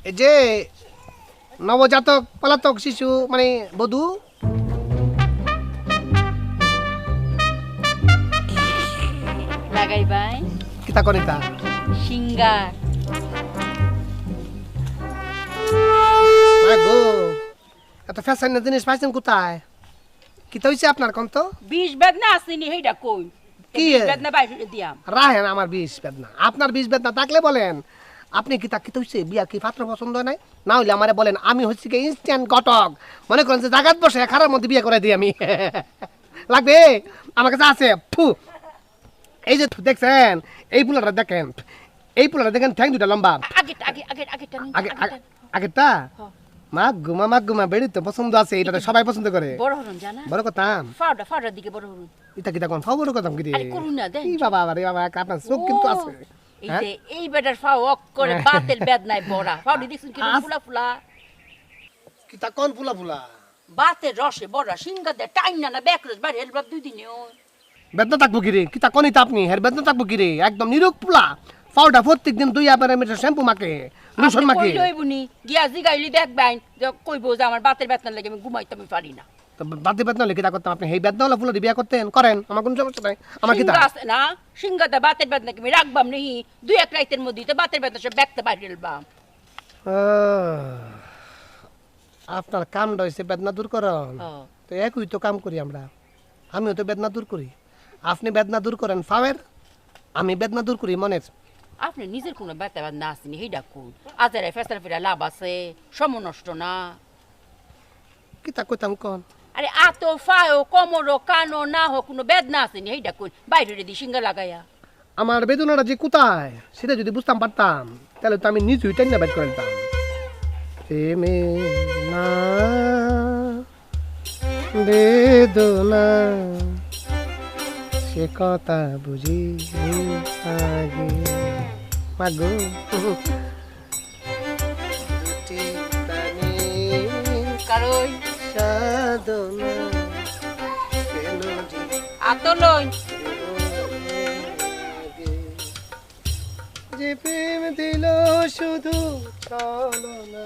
এই যে নবজাতক পলাতক শিশু মানে বধূ লাগাই ভাই কিতা করিতা সিঙ্গার গো এত ফ্যাশন জিনিস পাইছেন কোথায় কিতা হইছে আপনার কোন তো 20 বেদনা আসেনি হেইডা কই কি 20 বেদনা বাইরে দিয়াম রাহেন আমার 20 বেদনা আপনার 20 বেদনা থাকলে বলেন আপনি কিতা কিতা হইছে বিয়া কি পাত্র পছন্দ নাই না হইলে আমারে বলেন আমি হচ্ছি কি ইনস্ট্যান্ট ঘটক মনে করেন যে জাগাত বসে খারার মধ্যে বিয়ে করে দিই আমি লাগবে আমার কাছে আছে ফু এই যে দেখছেন এই পুলাটা দেখেন এই পুলাটা দেখেন ঠ্যাং দুটা লম্বা আগে আগেরটা মা গুমা বেড়ি তো পছন্দ আছে এটা সবাই পছন্দ করে বড় হরন জানা বড় কথা ফাউডার দিকে বড় হরন এটা কিটা কোন ফাও বড় কথা কি রে আরে করুন না দেন এই বাবা আরে বাবা আপনার চোখ কিন্তু আছে এই যে এই বেটার ফাও অক করে বাতের বেদনায় বড়া ফাউডি দেখছেন কি ফুলা ফুলা কিটা কোন ফুলা ফুলা বাতের রসে বড়া সিঙ্গা দে টাইম না ব্যাকরস বাইরে হেলবাব দুই দিনে বেদনা থাকবো কি রে কিটা কোন এটা আপনি হের বেদনা থাকবো কি রে একদম নিরুক ফুলা ফাউডা প্রত্যেক দিন 2 আবার মিটার শ্যাম্পু মাকে লোশন মাকে কই লইবনি গিয়া জিগাইলি দেখবাইন যে কইবো যে আমার বাতের বেদনা লাগে আমি ঘুমাইতে আমি পারি না তো বাদে বেদনা হলে কিটা করতাম আপনি এই বেদনা হলে ফুলা বিয়া করতেন করেন আমার কোনো সমস্যা নাই আমার কিটা সিঙ্গা আছে না সিঙ্গাতে বাতের বেদনা আমি রাখবাম নেই 2-1 রাতের মধ্যে তো বাতের বেদনা সব ব্যাকতে বাইরে হেলবাম আপনার কামটা হয়েছে বেদনা দূর করন তো একই তো কাম করি আমরা আমিও তো বেদনা দূর করি আপনি বেদনা দূর করেন ফাওয়ের আমি বেদনা দূর করি মনের আপনি নিজের কোনো ব্যথা বেদনা আসেনি হেইডা কোন আজারে ফেসরা ফিরা লাভ আছে সময় নষ্ট না কিতা কইতাম কোন আরে আতো ফাও কোমরো কানো না হোক কোনো বেদনা আসেনি হেইডা কোন বাইরে দি সিঙ্গা লাগাইয়া আমার বেদনাটা যে কোথায় সেটা যদি বুঝতাম পারতাম তাহলে তো আমি নিজেই টেনে বের করে দিতাম প্রেমে না বেদনা সে কথা বুঝি আগে মাগো দুটি প্রাণী কারণ সাধনা আতো লই যে প্রেম দিল শুধু চলো না